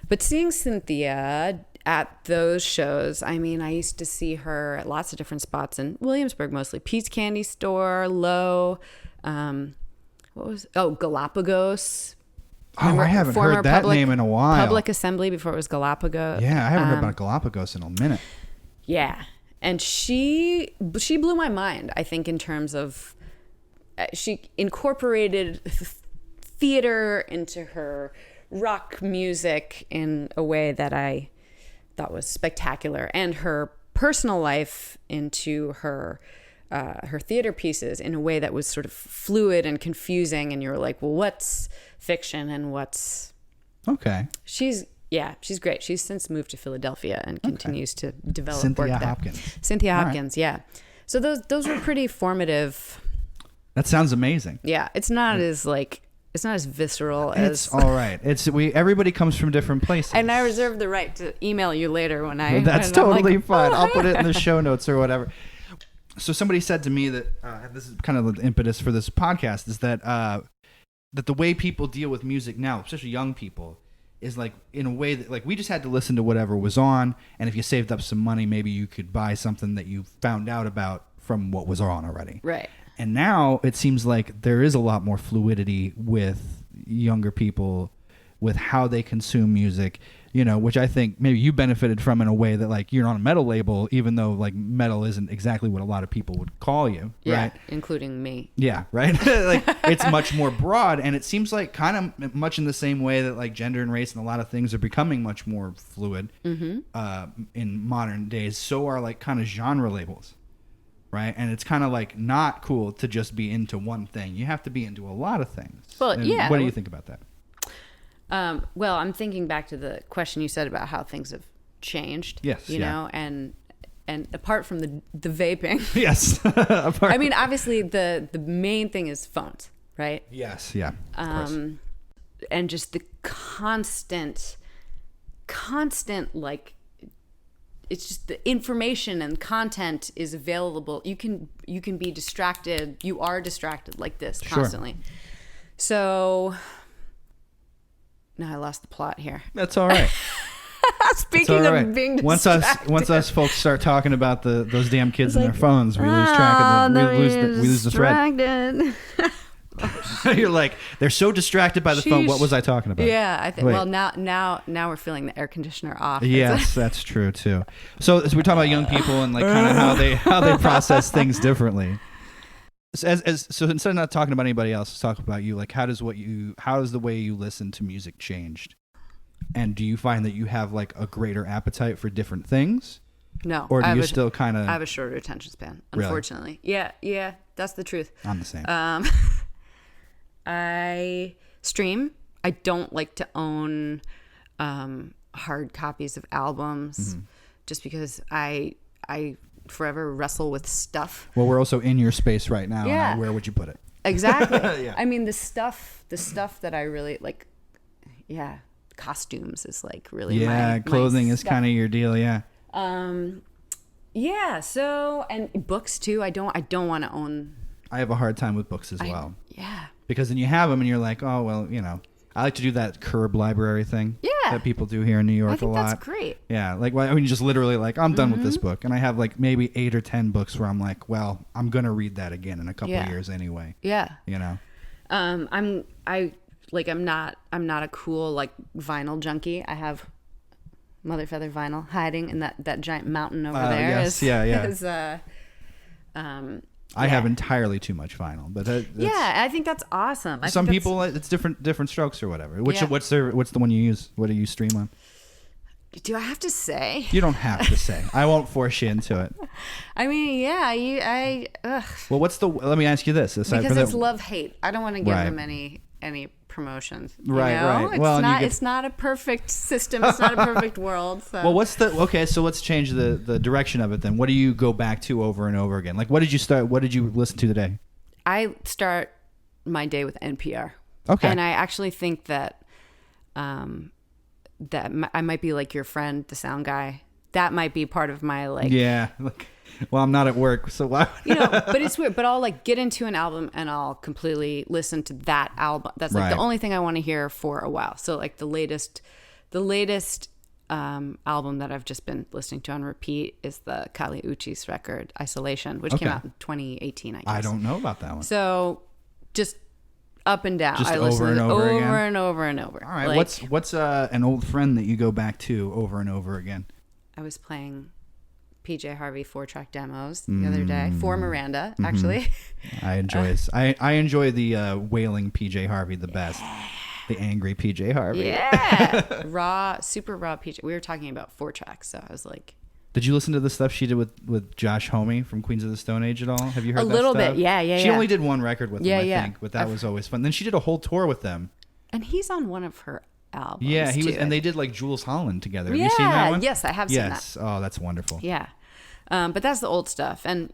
But seeing Cynthia at those shows, I mean, I used to see her at lots of different spots in Williamsburg, mostly Pete's Candy Store, Low, Galapagos. I haven't heard that name in a while. Public Assembly before it was Galapagos. Yeah, I haven't heard about Galapagos in a minute. Yeah. And she blew my mind, I think, in terms of she incorporated theater into her rock music in a way that I thought was spectacular, and her personal life into her theater pieces in a way that was sort of fluid and confusing, and you were like, well, what's fiction and what's okay. She's great. She's since moved to Philadelphia and continues to develop Cynthia work there. Cynthia Hopkins, yeah. So those were pretty formative. That sounds amazing. Yeah, it's not as visceral as. It's all right. Everybody comes from different places. And I reserve the right to email you later when I. That's totally fine. I'll put it in the show notes or whatever. So somebody said to me that this is kind of the impetus for this podcast, is that that the way people deal with music now, especially young people, is like in a way that like we just had to listen to whatever was on, and if you saved up some money, maybe you could buy something that you found out about from what was on already. Right. And now it seems like there is a lot more fluidity with younger people, with how they consume music, you know, which I think maybe you benefited from in a way that like you're on a metal label, even though like metal isn't exactly what a lot of people would call you, right? Including me. Yeah, right? Like it's much more broad, and it seems like kind of much in the same way that like gender and race and a lot of things are becoming much more fluid in modern days. So are like kind of genre labels. Right. And it's kind of like not cool to just be into one thing. You have to be into a lot of things. Well, and yeah. What do you think about that? Well, I'm thinking back to the question you said about how things have changed. Yes. You know, and apart from the vaping. Yes. I mean, obviously the main thing is phones, right? Yes. Yeah. Of course. And just the constant like. It's just the information and content is available. You can be distracted. You are distracted like this constantly. Sure. So now I lost the plot here. That's all right. Speaking all right. of being once distracted. once us folks start talking about those damn kids and their phones, we lose track of we lose the thread. You're like, they're so distracted by the phone. What was I talking about? Yeah, I think. Well, now we're feeling the air conditioner off. Yes, that's true too. So as we're talking about young people and like kind of how they process things differently. So instead of not talking about anybody else, let's talk about you. Like, how does the way you listen to music changed? And do you find that you have like a greater appetite for different things? No. Or do you still kind of? I have a shorter attention span, Really? unfortunately. Yeah, that's the truth. I'm the same. I stream. I don't like to own hard copies of albums, just because I forever wrestle with stuff. Well, we're also in your space right now. Yeah. And where would you put it? Exactly. Yeah. I mean, the stuff that I really like. Yeah, costumes is like really my clothing is stuff. kind of your deal. Yeah. Yeah. So, and books too. I don't want to own. I have a hard time with books as well. Yeah. Because then you have them and you're like, oh, well, I like to do that curb library thing that people do here in New York I think a lot. that's great. Yeah. Like, I mean, just literally like, I'm done with this book. And I have like maybe 8 or 10 books where I'm like, well, I'm going to read that again in a couple of years anyway. Yeah. I'm not a cool like vinyl junkie. I have Mother Feather vinyl hiding in that giant mountain over there. Yes, I have entirely too much vinyl, but I think that's awesome. Some people it's different strokes or whatever. What's the one you use? What do you stream on? Do I have to say? You don't have to say. I won't force you into it. I mean, Well, let me ask you this. Because it's love-hate. I don't want to give them any promotions. Right. It's not a perfect system. It's not a perfect world. So. Well, so let's change the direction of it then. What do you go back to over and over again? Like, what did you listen to today? I start my day with NPR. Okay. And I actually think that I might be like your friend, the sound guy. That might be part of my like. Yeah. Well, I'm not at work, so why? But it's weird. But I'll like get into an album and I'll completely listen to that album. That's like the only thing I want to hear for a while. So like the latest album that I've just been listening to on repeat is the Kali Uchis record, Isolation, which came out in 2018, I guess. I don't know about that one. So just up and down. Just I listen over and to it over over again? and over and over. All right. Like, What's an old friend that you go back to over and over again? I was playing PJ Harvey 4-track demos the other day for Miranda, actually. I enjoy the wailing PJ Harvey the best. The angry PJ Harvey. Yeah. Super raw PJ. We were talking about 4-tracks, so I was like. Did you listen to the stuff she did with Josh Homme from Queens of the Stone Age at all? Have you heard that A little stuff? bit, yeah. She only did one record with them, I Yeah. think, but that was always fun. Then she did a whole tour with them. And he's on one of her albums. Yeah, he was, too. and they did like Jules Holland together. Have you seen that one? Yes, I have seen that. Yes. Oh, that's wonderful. Yeah. But that's the old stuff. And,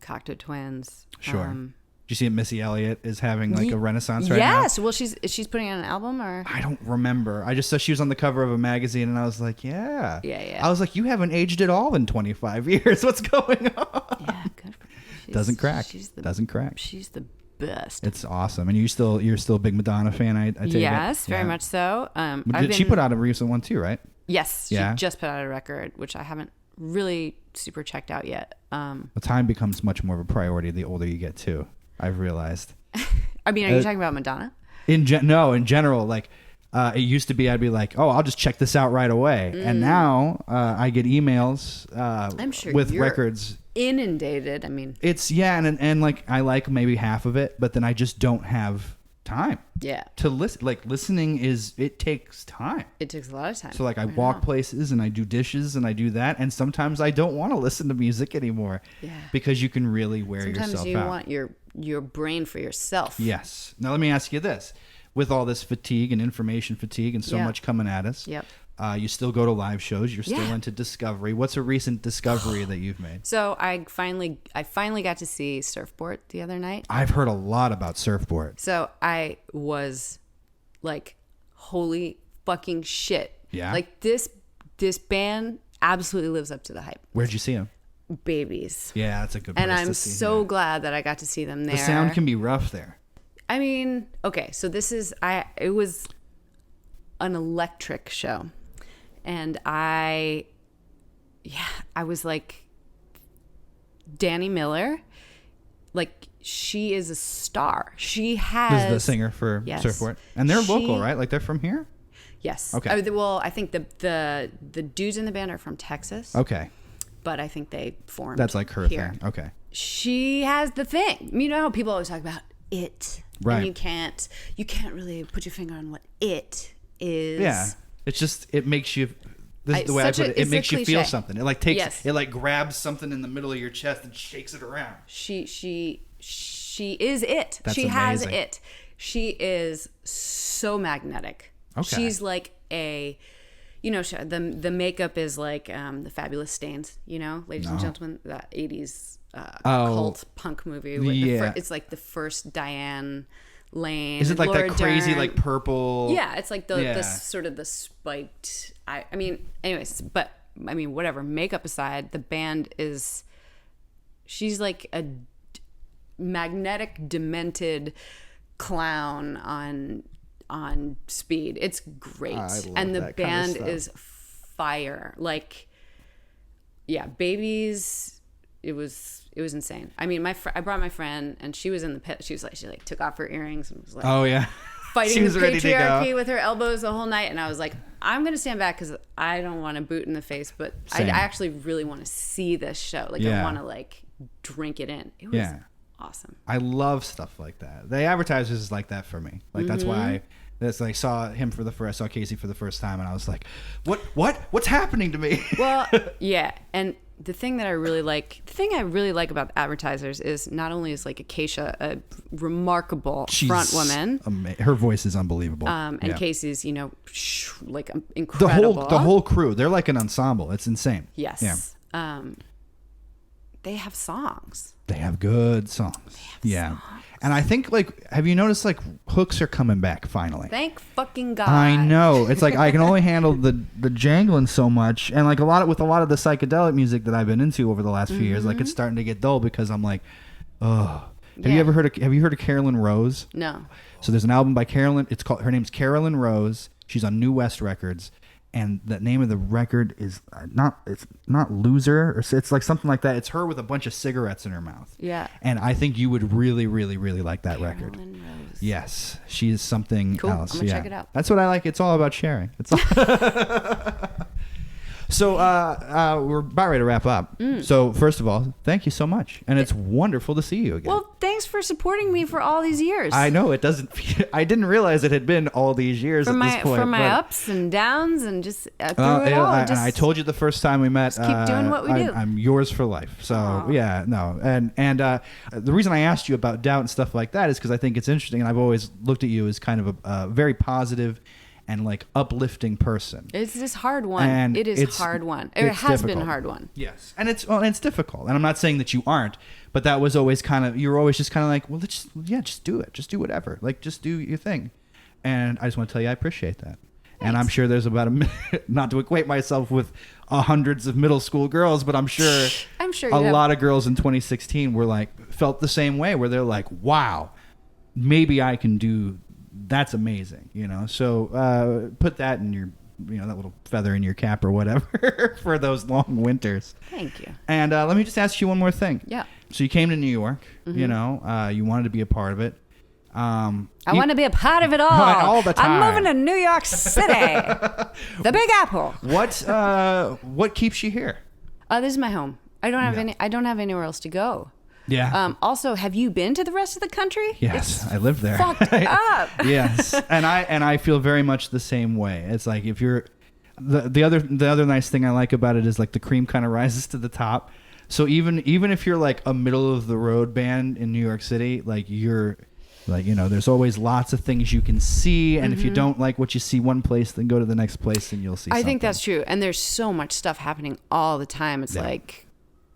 Cocteau Twins. Sure. Did you see that Missy Elliott is having like a renaissance right now? Yes. Well, she's putting out an album, or I don't remember. I just saw she was on the cover of a magazine, and I was like, yeah. Yeah. I was like, you haven't aged at all in 25 years. What's going on? Yeah, good for her. Doesn't crack. Doesn't crack. She's the best. It's awesome. And you're still a big Madonna fan, I take it? Yes, very much so. She put out a recent one too, right? Yes. She just put out a record, which I haven't really super checked out yet. Well, time becomes much more of a priority the older you get too, I've realized. I mean, are you talking about Madonna? In general, like it used to be I'd be like, oh, I'll just check this out right away. And now I get emails I'm sure with you're records. Inundated. I mean, It's and like I like maybe half of it, but then I just don't have time. Yeah. To listen. Like listening it takes time. It takes a lot of time. So like I walk places and I do dishes and I do that, and sometimes I don't want to listen to music anymore. Yeah. Because you can really wear yourself out. Sometimes you want your brain for yourself. Yes. Now let me ask you this: with all this fatigue and information fatigue and so much coming at us, you still go to live shows. You're still into discovery. What's a recent discovery that you've made? So I finally got to see Surfboard the other night. I've heard a lot about Surfboard. So I was like, holy fucking shit. Yeah. Like this band absolutely lives up to the hype. Where'd you see them? Babies. Yeah, that's a good place And I'm to see so glad that I got to see them there. The sound can be rough there. I mean, okay, so it was an electric show. And I was like, Danny Miller, like, she is a star. She has... This is the singer for Surfboard. And they're local, right? Like, they're from here? Yes. Okay. Well, I think the dudes in the band are from Texas. Okay. But I think they formed That's like her here. thing. Okay. She has the thing. You know how people always talk about it. Right. And you can't really put your finger on what it is. Yeah. It's just, it makes you... This is the way I put it. It makes you feel something. It like takes, it like grabs something in the middle of your chest and shakes it around. She is it. That's she amazing. has it. She is so magnetic. Okay. She's like a, you know, the makeup is like the Fabulous Stains, you know, ladies and gentlemen, that 80s cult punk movie. With it's like the first Diane Lane. Is it like Laura that crazy, Dern. like purple? Yeah, it's like the sort of the spiked. I mean, anyways, but I mean, whatever. Makeup aside, the band is. She's like a magnetic, demented clown on speed. It's great, and the band is fire. Like, yeah, Babies. It was insane. I mean, I brought my friend, and she was in the pit. She took off her earrings and was like, oh yeah, fighting the patriarchy with her elbows the whole night. And I was like, I'm gonna stand back because I don't want to boot in the face, but I actually really want to see this show. Like, I want to like drink it in. It was awesome. I love stuff like that. The advertisers is like that for me. Like that's why. That's like saw Casey for the first time, and I was like, what's happening to me? Well, yeah, and the thing I really like about advertisers is not only is like Acacia a remarkable front woman, her voice is unbelievable, and Casey's, you know, like incredible. The whole crew, they're like an ensemble. It's insane. Yes. Yeah. They have songs. They have good songs. Songs. And I think, like, have you noticed, like, hooks are coming back finally? Thank fucking God. I know. It's like I can only handle the jangling so much, and like with a lot of the psychedelic music that I've been into over the last few years, like it's starting to get dull because I'm like, oh. Have you heard of Carolyn Rose? No. So there's an album by Carolyn. Her name's Carolyn Rose. She's on New West Records. And the name of the record is it's not Loser, or it's like something like that. It's her with a bunch of cigarettes in her mouth. Yeah. And I think you would really, really, really like that record. Carolyn Rose. Yes, she is something else. I'm gonna check it out. That's what I like. It's all about sharing. It's all So we're about ready to wrap up. So first of all, thank you so much, and it's wonderful to see you again. Well, thanks for supporting me for all these years. I know it doesn't. I didn't realize it had been all these years this point. For my ups and downs, and just through it all. I told you the first time we met. Keep doing what we do. I'm yours for life. So yeah, no, and the reason I asked you about doubt and stuff like that is because I think it's interesting, and I've always looked at you as kind of a very positive and like uplifting person. It's this hard one. And it is hard one. It has been a hard one. Yes. And it's difficult. And I'm not saying that you aren't, but that was always you were always just kind of like, well, just do it. Just do whatever. Like, just do your thing. And I just want to tell you, I appreciate that. Thanks. And I'm sure there's about not to equate myself with hundreds of middle school girls, but I'm sure a lot of girls in 2016 felt the same way, where they're like, wow, maybe I can do. That's amazing, you know. So put that in your, that little feather in your cap or whatever for those long winters. Thank you. And let me just ask you one more thing. Yeah. So you came to New York. You wanted to be a part of it. I want to be a part of it all. All the time. I'm moving to New York City, the Big Apple. What keeps you here? This is my home. I don't have anywhere else to go. Yeah. Also, have you been to the rest of the country? Yes, I lived there. Fucked up. Yes, and I feel very much the same way. It's like if you're the other nice thing I like about it is like the cream kind of rises to the top. So even if you're like a middle of the road band in New York City, like you're like there's always lots of things you can see, and if you don't like what you see one place, then go to the next place and you'll see. I think that's true, and there's so much stuff happening all the time. It's like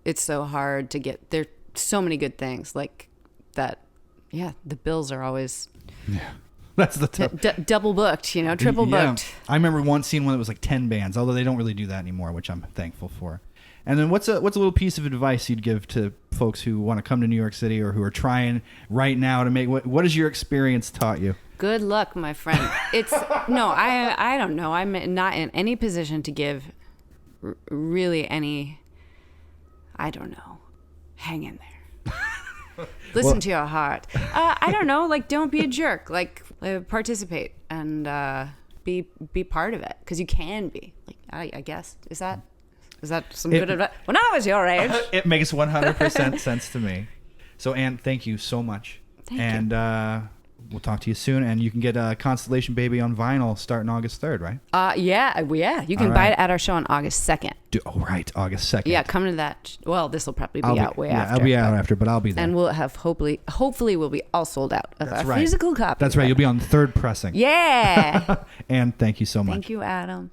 it's so hard to get there. So many good things like that. Yeah, the bills are always that's the double booked, triple booked. I remember once seeing one that was like 10 bands, although they don't really do that anymore, which I'm thankful for. And then what's a little piece of advice you'd give to folks who want to come to New York City or who are trying right now to make what has your experience taught you? Good luck, my friend. It's no, I don't know. I'm not in any position to give really any. I don't know. Hang in there. Listen to your heart. I don't know. Like, don't be a jerk. Like, participate and be part of it, because you can be. Like, I guess is that some good advice? When I was your age, it makes 100% sense to me. So, Ann, thank you so much. Thank you. And we'll talk to you soon. And you can get Constellation Baby on vinyl starting August 3rd, right? Yeah. You can buy it at our show on August 2nd. Right, August 2nd. Yeah, come to that. Well, this will probably be out way after. I'll be out after, but I'll be there. And we'll have hopefully we'll be all sold out of That's our right. physical copy. That's right. You'll be on the third pressing. Yeah. And thank you so much. Thank you, Adam.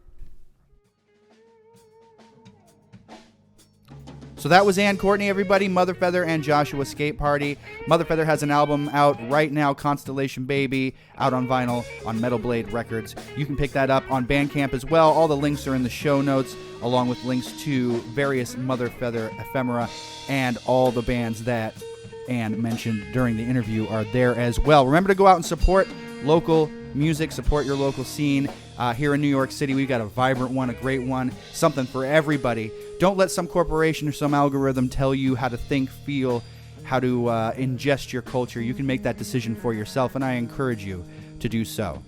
So that was Ann Courtney, everybody. Motherfeather and Joshua Skate Party. Motherfeather has an album out right now, Constellation Baby, out on vinyl on Metal Blade Records. You can pick that up on Bandcamp as well. All the links are in the show notes, along with links to various Motherfeather ephemera, and all the bands that Ann mentioned during the interview are there as well. Remember to go out and support local music, support your local scene. Here in New York City, we've got a vibrant one, a great one, something for everybody. Don't let some corporation or some algorithm tell you how to think, feel, how to ingest your culture. You can make that decision for yourself, and I encourage you to do so.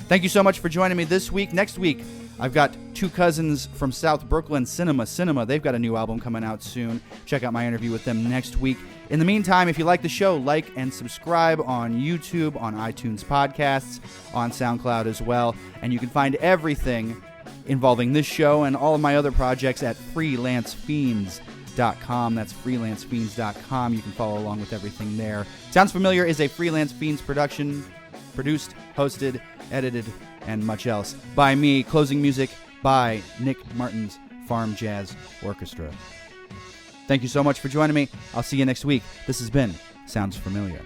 Thank you so much for joining me this week. Next week, I've got two cousins from South Brooklyn, Cinema. They've got a new album coming out soon. Check out my interview with them next week. In the meantime, if you like the show, like and subscribe on YouTube, on iTunes Podcasts, on SoundCloud as well. And you can find everything involving this show and all of my other projects at freelancefiends.com. That's freelancefiends.com. You can follow along with everything there. Sounds Familiar is a Freelance Fiends production, produced, hosted, edited, and much else by me. Closing music by Nick Martin's Farm Jazz Orchestra. Thank you so much for joining me. I'll see you next week. This has been Sounds Familiar.